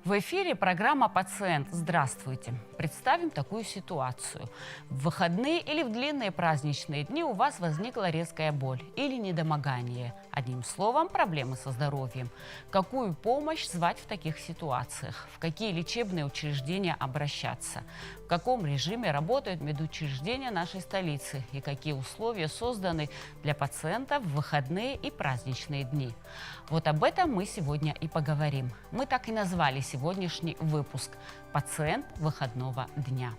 В эфире программа «Пациент». Здравствуйте. Представим такую ситуацию. В выходные или в длинные праздничные дни у вас возникла резкая боль или недомогание. Одним словом, проблемы со здоровьем. Какую помощь звать в таких ситуациях? В какие лечебные учреждения обращаться? В каком режиме работают медучреждения нашей столицы? И какие условия созданы для пациентов в выходные и праздничные дни? Вот об этом мы сегодня и поговорим. Мы так и назвали сегодняшний выпуск «Пациент выходного дня».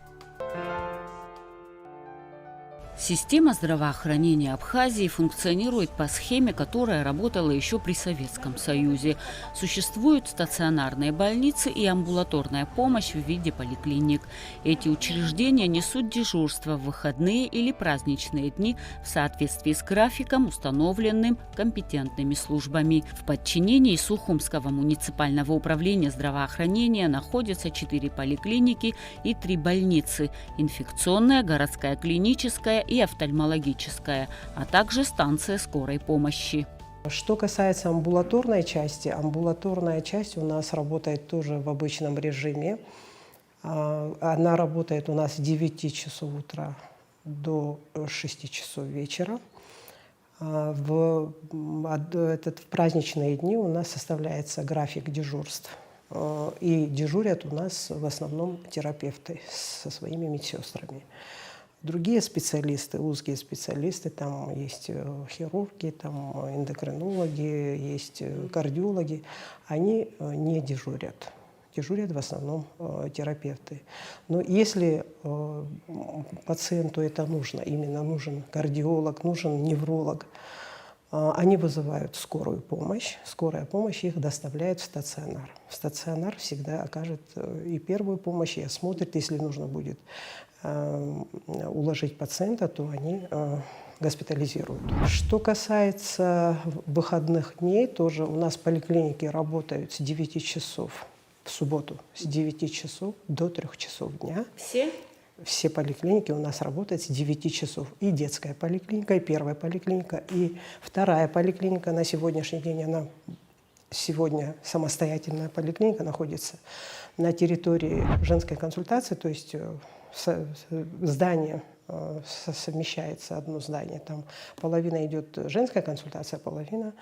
Система здравоохранения Абхазии функционирует по схеме, которая работала еще при Советском Союзе. Существуют стационарные больницы и амбулаторная помощь в виде поликлиник. Эти учреждения несут дежурство в выходные или праздничные дни в соответствии с графиком, установленным компетентными службами. В подчинении Сухумского муниципального управления здравоохранения находятся 4 поликлиники и 3 больницы – инфекционная, городская клиническая и офтальмологическая, а также станция скорой помощи. Что касается амбулаторной части, амбулаторная часть у нас работает тоже в обычном режиме. Она работает у нас с 9 часов утра до 6 часов вечера. В праздничные дни у нас составляется график дежурств. И дежурят у нас в основном терапевты со своими медсестрами. Другие специалисты, узкие специалисты, там есть хирурги, там эндокринологи, есть кардиологи, они не дежурят. Дежурят в основном терапевты. Но если пациенту это нужно, именно нужен кардиолог, нужен невролог, они вызывают скорую помощь. Скорая помощь их доставляет в стационар. В стационар всегда окажет и первую помощь, и осмотрит, если нужно будет уложить пациента, то они госпитализируют. Что касается выходных дней, тоже у нас поликлиники работают с 9 часов в субботу, с 9 часов до 3 часов дня. Все? Все поликлиники у нас работают с 9 часов. И детская поликлиника, и первая поликлиника, и вторая поликлиника. На сегодняшний день она сегодня самостоятельная поликлиника находится на территории женской консультации, то есть здание совмещается, одно здание. Там половина идет женская консультация, половина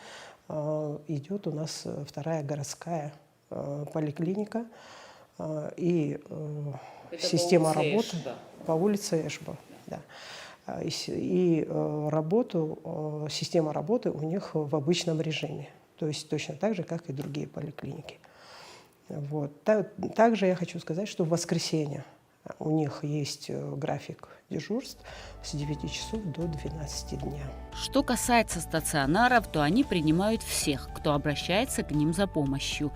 идет у нас вторая городская поликлиника. И система работы по улице Эшба. Да. И система работы у них в обычном режиме. То есть точно так же, как и другие поликлиники. Вот. Также я хочу сказать, что в воскресенье у них есть график дежурств с 9 часов до 12 дня. Что касается стационаров, то они принимают всех, кто обращается к ним за помощью.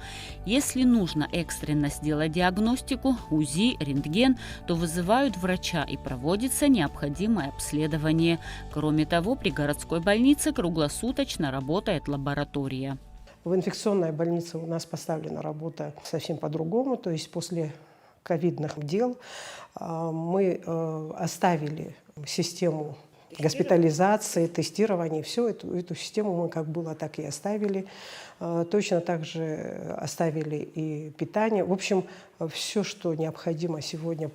Если нужно экстренно сделать диагностику, УЗИ, рентген, то вызывают врача и проводится необходимое обследование. Кроме того, при городской больнице круглосуточно работает лаборатория. В инфекционной больнице у нас поставлена работа совсем по-другому, то есть после ковидных дел мы оставили систему госпитализации, тестирования, всю эту систему мы как было, так и оставили. Точно так же оставили и питание. В общем, все, что необходимо сегодня в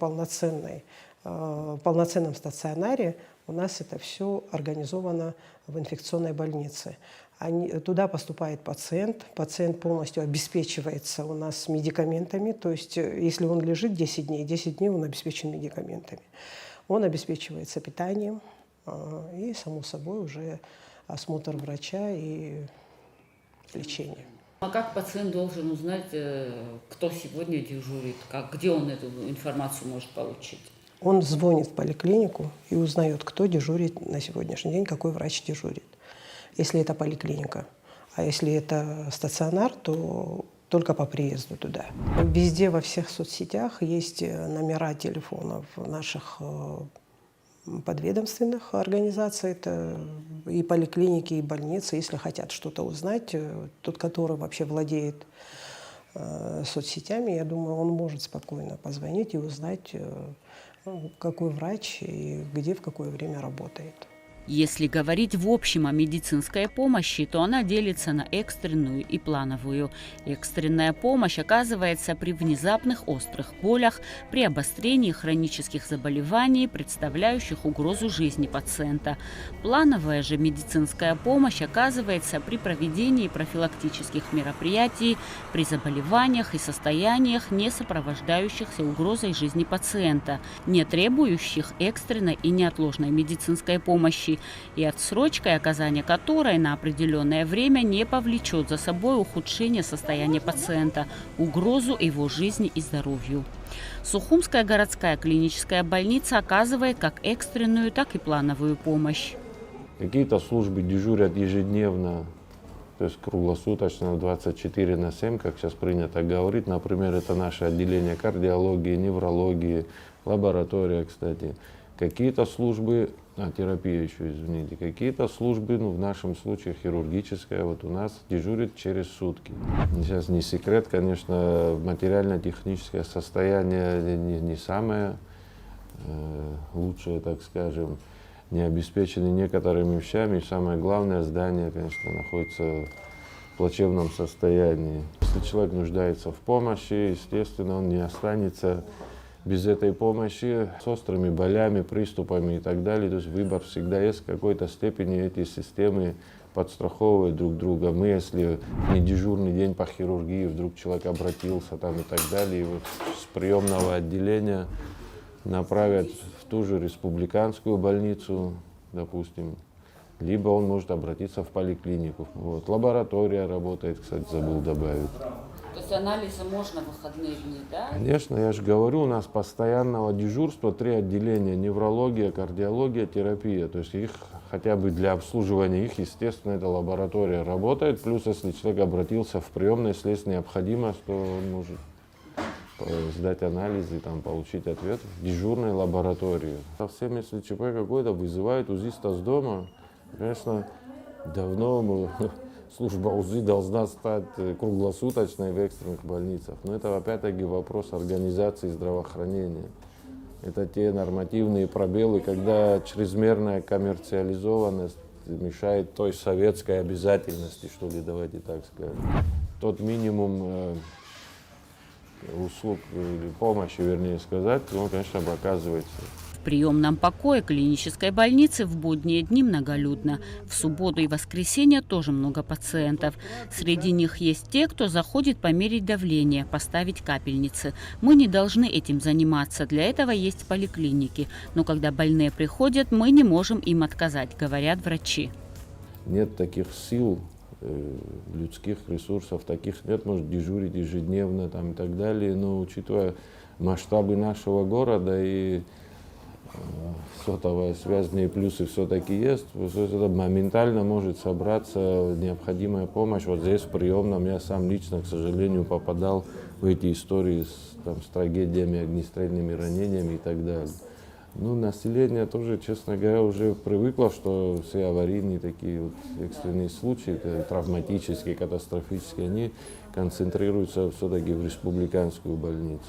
полноценном стационаре, у нас это все организовано в инфекционной больнице. Туда поступает пациент полностью обеспечивается у нас медикаментами, то есть если он лежит 10 дней он обеспечен медикаментами. Он обеспечивается питанием и, само собой, уже осмотр врача и лечение. А как пациент должен узнать, кто сегодня дежурит, где он эту информацию может получить? Он звонит в поликлинику и узнает, кто дежурит на сегодняшний день, какой врач дежурит. Если это поликлиника. А если это стационар, то только по приезду туда. Везде, во всех соцсетях есть номера телефонов наших подведомственных организаций. Это и поликлиники, и больницы. Если хотят что-то узнать, тот, который вообще владеет соцсетями, я думаю, он может спокойно позвонить и узнать, какой врач и где, в какое время работает. Если говорить в общем о медицинской помощи, то она делится на экстренную и плановую. Экстренная помощь оказывается при внезапных острых болях, при обострении хронических заболеваний, представляющих угрозу жизни пациента. Плановая же медицинская помощь оказывается при проведении профилактических мероприятий, при заболеваниях и состояниях, не сопровождающихся угрозой жизни пациента, не требующих экстренной и неотложной медицинской помощи, и отсрочкой оказания которой на определенное время не повлечет за собой ухудшение состояния пациента, угрозу его жизни и здоровью. Сухумская городская клиническая больница оказывает как экстренную, так и плановую помощь. Какие-то службы дежурят ежедневно, то есть круглосуточно, 24/7, как сейчас принято говорить. Например, это наше отделение кардиологии, неврологии, лаборатория, кстати. Какие-то службы, терапия еще, извините, какие-то службы, в нашем случае хирургическая, вот у нас дежурит через сутки. Сейчас не секрет, конечно, материально-техническое состояние не самое лучшее, так скажем, не обеспечены некоторыми вещами. И самое главное, здание, конечно, находится в плачевном состоянии. Если человек нуждается в помощи, естественно, он не останется без этой помощи, с острыми болями, приступами и так далее. То есть выбор всегда есть. В какой-то степени эти системы подстраховывают друг друга. Мы, если не дежурный день по хирургии, вдруг человек обратился там и так далее, его с приемного отделения направят в ту же республиканскую больницу, допустим, либо он может обратиться в поликлинику. Вот. Лаборатория работает, кстати, забыл добавить. То есть анализы можно в выходные дни, да? Конечно, я же говорю, у нас постоянного дежурства 3 отделения: неврология, кардиология, терапия. То есть их хотя бы для обслуживания их, естественно, эта лаборатория работает. Плюс, если человек обратился в приемную, если есть необходимость, то он может сдать анализы, там, получить ответ в дежурной лаборатории. Совсем, если ЧП какой-то, вызывают узиста с дома, конечно, давно служба УЗИ должна стать круглосуточной в экстренных больницах. Но это опять-таки вопрос организации здравоохранения. Это те нормативные пробелы, когда чрезмерная коммерциализованность мешает той советской обязательности, что ли, давайте так скажем. Тот минимум услуг или помощи, вернее сказать, он, конечно, оказывается. В приемном покое клинической больницы в будние дни многолюдно. В субботу и воскресенье тоже много пациентов. Среди них есть те, кто заходит померить давление, поставить капельницы. Мы не должны этим заниматься, для этого есть поликлиники. Но когда больные приходят, мы не можем им отказать, говорят врачи. Нет таких сил, людских ресурсов, таких нет, может дежурить ежедневно там, и так далее. Но учитывая масштабы нашего города и сотовая связь, в ней плюсы все-таки есть, это моментально может собраться необходимая помощь. Вот здесь в приемном я сам лично, к сожалению, попадал в эти истории с трагедиями, огнестрельными ранениями и так далее. Ну, население тоже, честно говоря, уже привыкло, что все аварийные такие вот экстренные случаи, травматические, катастрофические, они концентрируются все-таки в республиканскую больницу.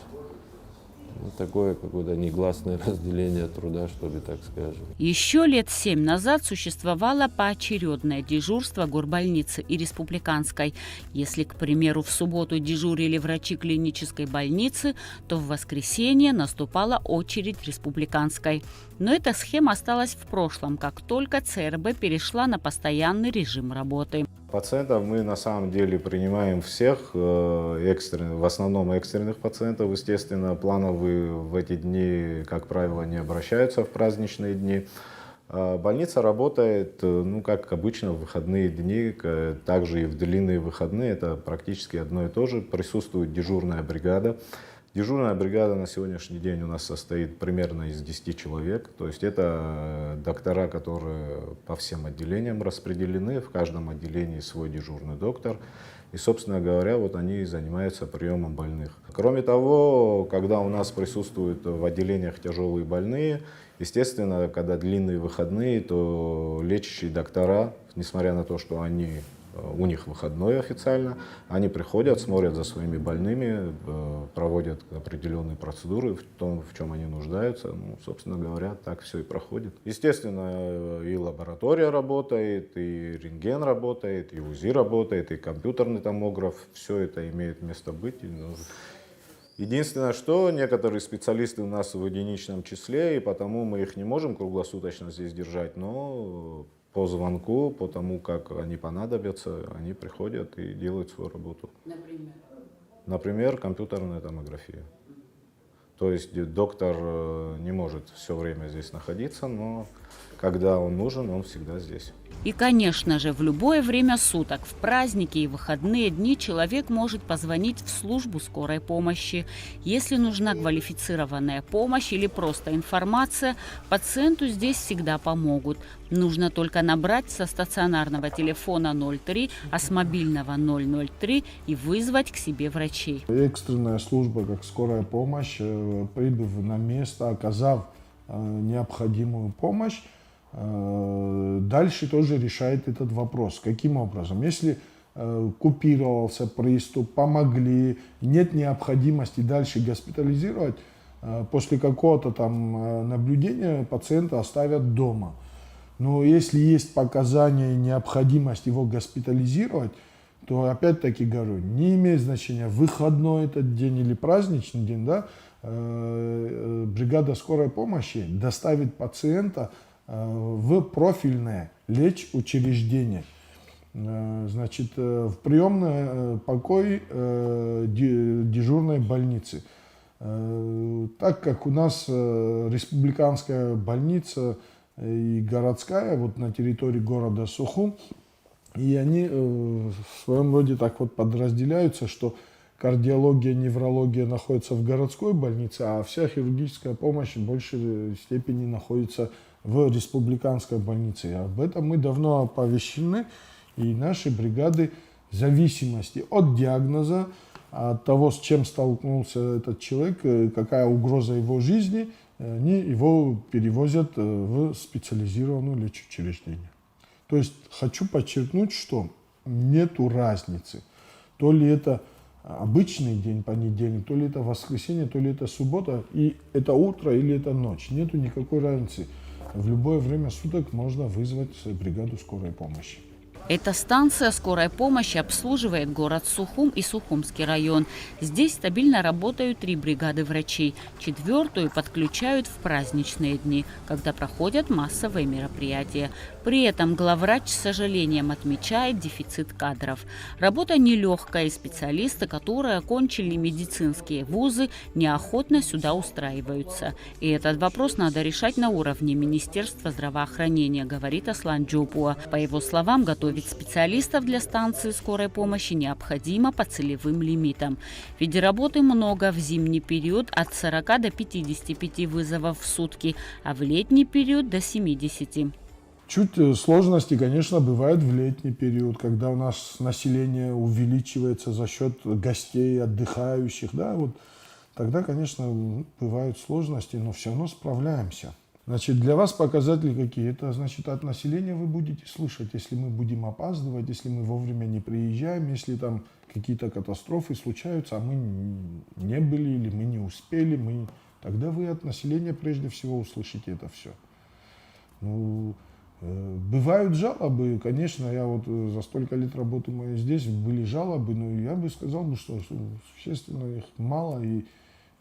Ну, такое какое-то негласное разделение труда, что ли, так скажем. Еще лет 7 назад существовало поочередное дежурство горбольницы и республиканской. Если, к примеру, в субботу дежурили врачи клинической больницы, то в воскресенье наступала очередь республиканской. Но эта схема осталась в прошлом, как только ЦРБ перешла на постоянный режим работы. Пациентов мы на самом деле принимаем всех, в основном экстренных пациентов, естественно, плановые в эти дни, как правило, не обращаются в праздничные дни. Больница работает, как обычно, в выходные дни, также и в длинные выходные, это практически одно и то же, присутствует дежурная бригада. Дежурная бригада на сегодняшний день у нас состоит примерно из 10 человек. То есть это доктора, которые по всем отделениям распределены. В каждом отделении свой дежурный доктор. И, собственно говоря, вот они занимаются приемом больных. Кроме того, когда у нас присутствуют в отделениях тяжелые больные, естественно, когда длинные выходные, то лечащие доктора, несмотря на то, что они у них выходной официально, они приходят, смотрят за своими больными, проводят определенные процедуры в том, в чем они нуждаются. Ну, собственно говоря, так все и проходит. Естественно, и лаборатория работает, и рентген работает, и УЗИ работает, и компьютерный томограф. Все это имеет место быть. Единственное, что некоторые специалисты у нас в единичном числе, и потому мы их не можем круглосуточно здесь держать, но по звонку, по тому, как они понадобятся, они приходят и делают свою работу. Например? Например, компьютерная томография. То есть доктор не может все время здесь находиться, но когда он нужен, он всегда здесь. И, конечно же, в любое время суток, в праздники и выходные дни человек может позвонить в службу скорой помощи. Если нужна квалифицированная помощь или просто информация, пациенту здесь всегда помогут. Нужно только набрать со стационарного телефона 03, а с мобильного 003 и вызвать к себе врачей. Экстренная служба, как скорая помощь, прибыв на место, оказав необходимую помощь, дальше тоже решает этот вопрос. Каким образом? Если купировался приступ, помогли, нет необходимости дальше госпитализировать, после какого-то там наблюдения пациента оставят дома. Но если есть показания и необходимость его госпитализировать, то опять-таки говорю, не имеет значения, выходной этот день или праздничный день, да, бригада скорой помощи доставит пациента в профильное лечучреждение. Значит, в приемный покой дежурной больницы. Так как у нас республиканская больница и городская вот на территории города Сухум, и они в своем роде так вот подразделяются, что кардиология, неврология находятся в городской больнице, а вся хирургическая помощь в большей степени находится в республиканской больнице. Об этом мы давно оповещены, и наши бригады в зависимости от диагноза, от того, с чем столкнулся этот человек, какая угроза его жизни, они его перевозят в специализированное лечучреждение. То есть хочу подчеркнуть, что нету разницы. То ли это обычный день, понедельник, то ли это воскресенье, то ли это суббота, и это утро или это ночь. Нету никакой разницы. В любое время суток можно вызвать бригаду скорой помощи. Эта станция скорой помощи обслуживает город Сухум и Сухумский район. Здесь стабильно работают 3 бригады врачей. 4-ю подключают в праздничные дни, когда проходят массовые мероприятия. При этом главврач с сожалением отмечает дефицит кадров. Работа нелегкая, и специалисты, которые окончили медицинские вузы, неохотно сюда устраиваются. И этот вопрос надо решать на уровне Министерства здравоохранения, говорит Аслан Джопуа. По его словам, готовить специалистов для станции скорой помощи необходимо по целевым лимитам. Ведь работы много в зимний период от 40 до 55 вызовов в сутки, а в летний период до 70. Чуть сложности, конечно, бывают в летний период, когда у нас население увеличивается за счет гостей, отдыхающих. Да, вот, тогда, конечно, бывают сложности, но все равно справляемся. Значит, для вас показатели какие? Это значит, от населения вы будете слышать, если мы будем опаздывать, если мы вовремя не приезжаем, если там какие-то катастрофы случаются, а мы не были или мы не успели, тогда вы от населения прежде всего услышите это все. Ну, бывают жалобы, конечно, я вот за столько лет работы моей здесь, были жалобы, но я бы сказал, что существенно их мало, и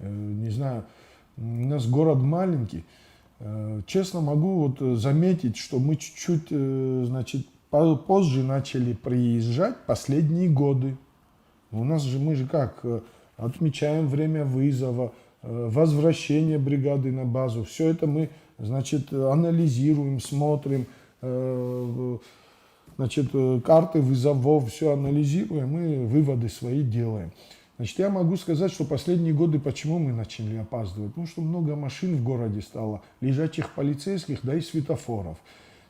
не знаю, у нас город маленький. Честно могу вот заметить, что мы чуть-чуть, значит, позже начали приезжать последние годы. У нас же, мы же как, отмечаем время вызова, возвращение бригады на базу. Все это мы, значит, анализируем, смотрим, значит, карты вызовов, все анализируем и выводы свои делаем. Значит, я могу сказать, что последние годы почему мы начали опаздывать? Потому что много машин в городе стало, лежачих полицейских, да и светофоров.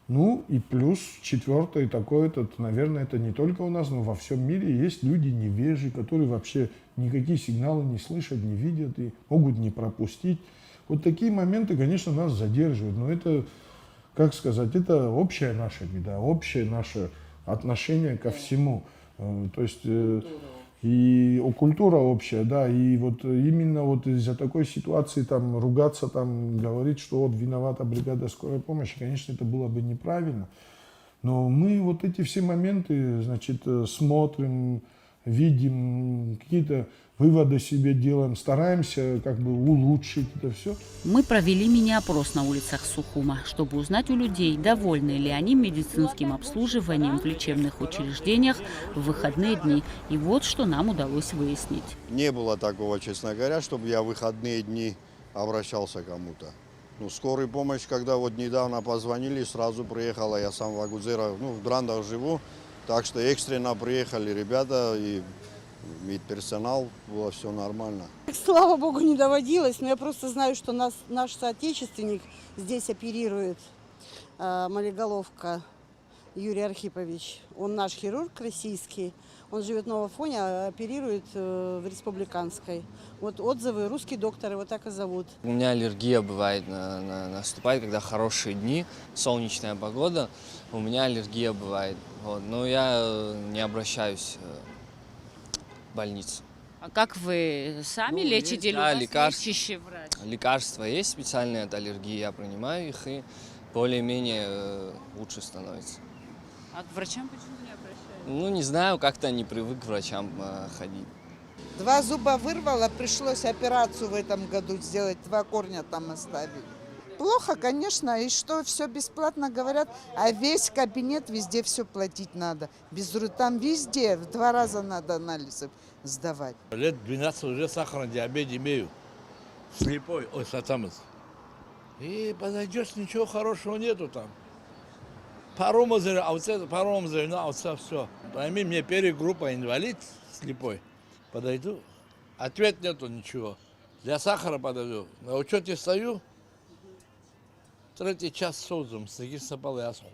Ну и плюс четвертое такое, наверное, это не только у нас, но во всем мире есть люди невежи, которые вообще никакие сигналы не слышат, не видят и могут не пропустить. Вот такие моменты, конечно, нас задерживают, но это, как сказать, это общая наша беда, общее наше отношение ко всему. То есть и культура общая, да, и вот именно вот из-за такой ситуации там ругаться, там говорить, что вот виновата бригада скорой помощи, конечно, это было бы неправильно. Но мы вот эти все моменты, значит, смотрим, видим, какие-то выводы себе делаем, стараемся как бы улучшить это все. Мы провели мини-опрос на улицах Сухума, чтобы узнать у людей, довольны ли они медицинским обслуживанием в лечебных учреждениях в выходные дни. И вот что нам удалось выяснить. Не было такого, честно говоря, чтобы я в выходные дни обращался к кому-то. Ну, скорая помощь, когда вот недавно позвонили, сразу приехала. Я сам в Агузера, в Драндах живу, так что экстренно приехали ребята и медперсонал, было все нормально. Слава богу, не доводилось, но я просто знаю, что наш соотечественник здесь оперирует, Малиголовка Юрий Архипович. Он наш хирург российский, он живет в Новофоне, а оперирует в Республиканской. Вот отзывы, русский доктор, его так и зовут. У меня аллергия бывает, наступает, когда хорошие дни, солнечная погода, у меня аллергия бывает. Вот. Но я не обращаюсь в больницу. А как вы сами Ну, лечите есть, или да, у вас лекарства. лечащий врач? Лекарства есть специальные от аллергии, я принимаю их, и более-менее лучше становится. А к врачам почему не обращаются? Ну, не знаю, как-то не привык к врачам ходить. 2 зуба вырвало, пришлось операцию в этом году сделать, 2 корня там оставили. Плохо, конечно, и что все бесплатно говорят, а весь кабинет везде все платить надо. Там везде в 2 раза надо анализы сдавать. Лет 12 уже сахарный диабет имею. Слепой, сатамус. И подойдешь, ничего хорошего нету там. Паромозер, все. Пойми, мне перегруппа инвалид слепой. Подойду, ответ нету ничего. Для сахара подойду. На учете стою, 3 час созум, сидишь сапал ясху.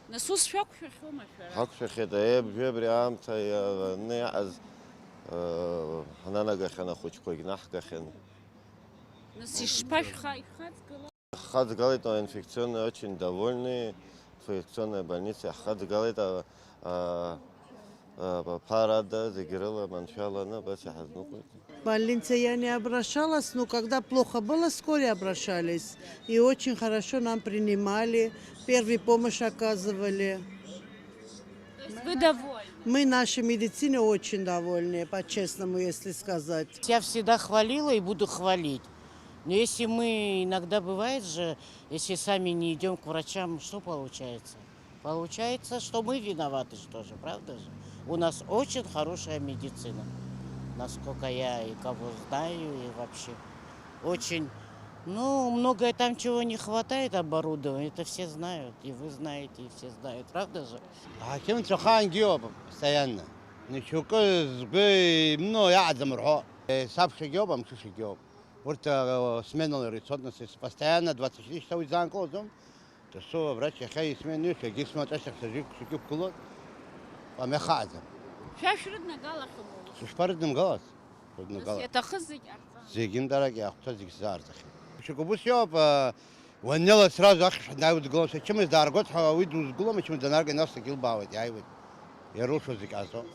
Насус фёк-фёк-фёк. Хакфехедаеб, Вебриамта, Неаз, Хананагахана Хучкойгнахгахен. Хадгалита инфекционная очень довольны, инфекционная больница. Хадгалита парада, загирала, маншала, на басе хазнукут. В больнице я не обращалась, но когда плохо было, вскоре обращались. И очень хорошо нам принимали, первую помощь оказывали. То есть вы довольны? Мы нашей медициной очень довольны, по-честному, если сказать. Я всегда хвалила и буду хвалить. Но если мы, иногда бывает же, если сами не идем к врачам, что получается? Получается, что мы виноваты тоже, правда же? У нас очень хорошая медицина, насколько я и кого знаю, и вообще. Очень, многое там чего не хватает оборудования, это все знают, и вы знаете, и все знают, правда же? постоянно. Вот смену рецепта постоянно 24 часа уйдем козом. То что врач я сменю, что здесь смотришь, что жив кулот. Помехазом. Шашридна галаху. Шпардным голос. Это хызык. Зигин дорогие, а кто здесь зарзах? Что кубусёп, ванила сразу ах, навод голос. Чем из дорогот, выйду с голом, чем донарга нас такил бавать. Я рушу заказал.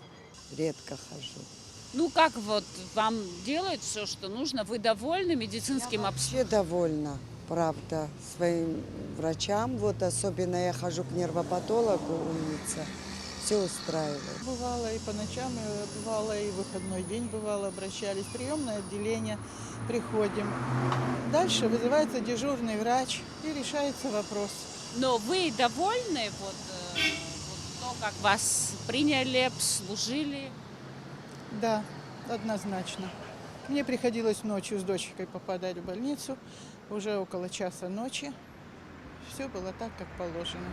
Редко хожу. Как вот вам делают все, что нужно? Вы довольны медицинским обслуживанием? Вообще довольна, правда, своим врачам. Вот особенно я хожу к нервопатологу, умница. Все устраивает. Бывало и по ночам, бывало и в выходной день, бывало, обращались. Приемное отделение, приходим. Дальше вызывается дежурный врач и решается вопрос. Но вы довольны то, как вас приняли, обслужили? Да, однозначно. Мне приходилось ночью с дочкой попадать в больницу, уже около часа ночи. Все было так, как положено.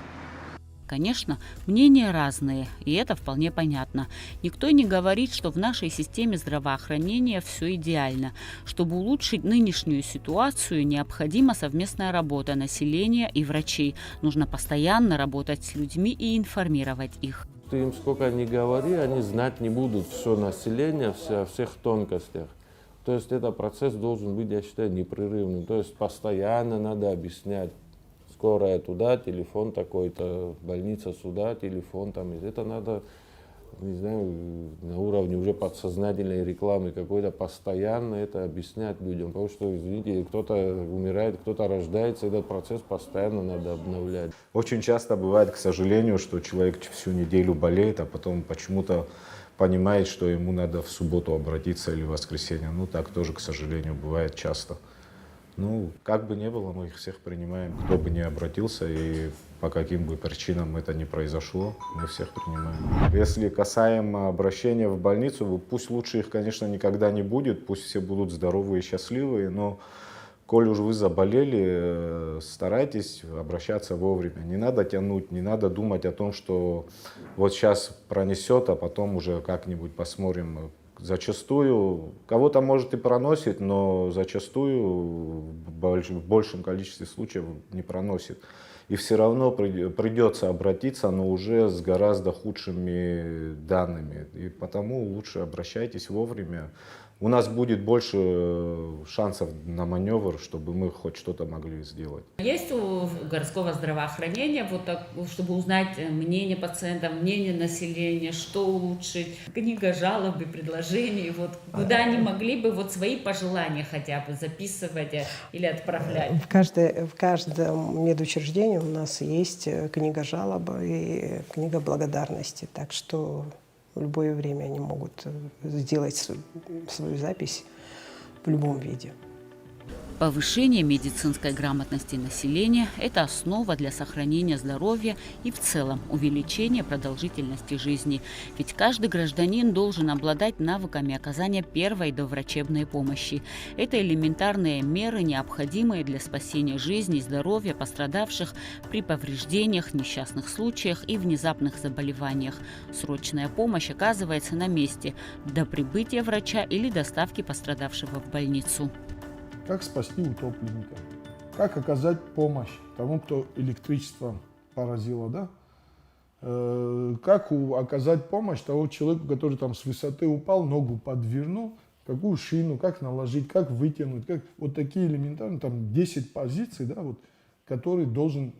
Конечно, мнения разные, и это вполне понятно. Никто не говорит, что в нашей системе здравоохранения все идеально. Чтобы улучшить нынешнюю ситуацию, необходима совместная работа населения и врачей. Нужно постоянно работать с людьми и информировать их. Ты им сколько ни говори, они знать не будут все население, о всех тонкостях. То есть этот процесс должен быть, я считаю, непрерывным. То есть постоянно надо объяснять, скорая туда, телефон такой-то, больница сюда, телефон там. Это надо, не знаю, на уровне уже подсознательной рекламы какой-то постоянно это объяснять людям. Потому что, извините, кто-то умирает, кто-то рождается, этот процесс постоянно надо обновлять. Очень часто бывает, к сожалению, что человек всю неделю болеет, а потом почему-то понимает, что ему надо в субботу обратиться или в воскресенье. Ну, так тоже, к сожалению, бывает часто. Ну, как бы ни было, мы их всех принимаем. Кто бы ни обратился и по каким бы причинам это не произошло, мы всех принимаем. Если касаемо обращения в больницу, пусть лучше их, конечно, никогда не будет, пусть все будут здоровые и счастливые, но коль уж вы заболели, старайтесь обращаться вовремя. Не надо тянуть, не надо думать о том, что вот сейчас пронесет, а потом уже как-нибудь посмотрим. Зачастую, кого-то может и проносит, но зачастую в большем количестве случаев не проносит. И все равно придется обратиться, но уже с гораздо худшими данными. И потому лучше обращайтесь вовремя. У нас будет больше шансов на маневр, чтобы мы хоть что-то могли сделать. Есть у городского здравоохранения, вот так, чтобы узнать мнение пациентов, мнение населения, что улучшить, книга жалобы, предложений, вот, куда они могли бы вот свои пожелания хотя бы записывать или отправлять? В каждом медучреждении у нас есть книга жалобы и книга благодарности, так что в любое время они могут сделать свою запись в любом виде. Повышение медицинской грамотности населения – это основа для сохранения здоровья и в целом увеличения продолжительности жизни. Ведь каждый гражданин должен обладать навыками оказания первой доврачебной помощи. Это элементарные меры, необходимые для спасения жизни и здоровья пострадавших при повреждениях, несчастных случаях и внезапных заболеваниях. Срочная помощь оказывается на месте до прибытия врача или доставки пострадавшего в больницу. Как спасти утопленника, как оказать помощь тому, кто электричеством поразило, да? Как оказать помощь тому человеку, который там с высоты упал, ногу подвернул, какую шину, как наложить, как вытянуть, как вот такие элементарные, там 10 позиций, да, вот, которые должен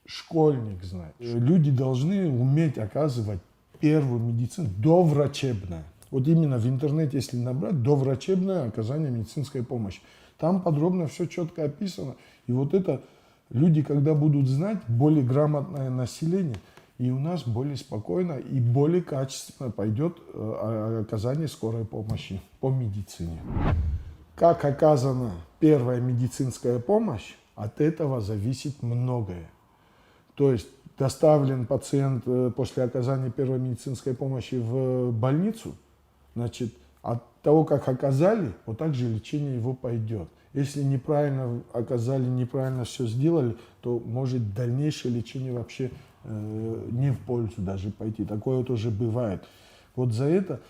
школьник знать. Люди должны уметь оказывать первую медицину, доврачебное. Вот именно в интернете, если набрать, доврачебное оказание медицинской помощи. Там подробно все четко описано. И вот это люди, когда будут знать, более грамотное население, и у нас более спокойно и более качественно пойдет оказание скорой помощи по медицине. Как оказана первая медицинская помощь, от этого зависит многое. То есть доставлен пациент после оказания первой медицинской помощи в больницу, значит, от того, как оказали, вот так же лечение его пойдет. Если неправильно оказали, неправильно все сделали, то может дальнейшее лечение вообще не в пользу даже пойти. Такое тоже бывает. Вот за это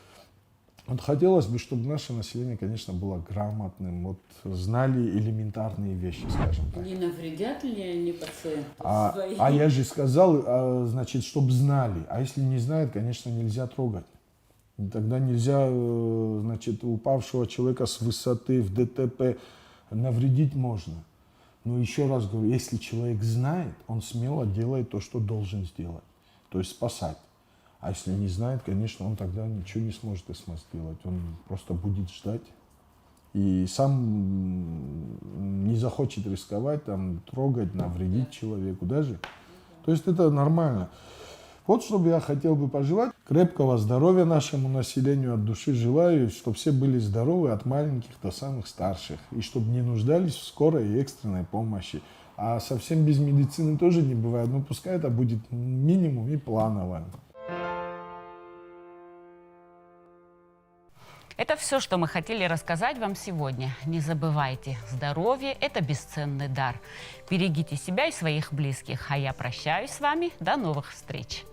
вот хотелось бы, чтобы наше население, конечно, было грамотным, вот, знали элементарные вещи, скажем так. Не навредят ли они пациенту? А я же сказал, значит, чтобы знали. А если не знают, конечно, нельзя трогать. Тогда нельзя, значит, упавшего человека с высоты в ДТП навредить можно. Но еще раз говорю, если человек знает, он смело делает то, что должен сделать. То есть спасать. А если не знает, конечно, он тогда ничего не сможет сделать. Он просто будет ждать. И сам не захочет рисковать, там, трогать, навредить человеку даже. То есть это нормально. Вот что бы я хотел бы пожелать. Крепкого здоровья нашему населению, от души желаю, чтобы все были здоровы от маленьких до самых старших. И чтобы не нуждались в скорой и экстренной помощи. А совсем без медицины тоже не бывает. Но пускай это будет минимум и планово. Это все, что мы хотели рассказать вам сегодня. Не забывайте, здоровье – это бесценный дар. Берегите себя и своих близких. А я прощаюсь с вами. До новых встреч.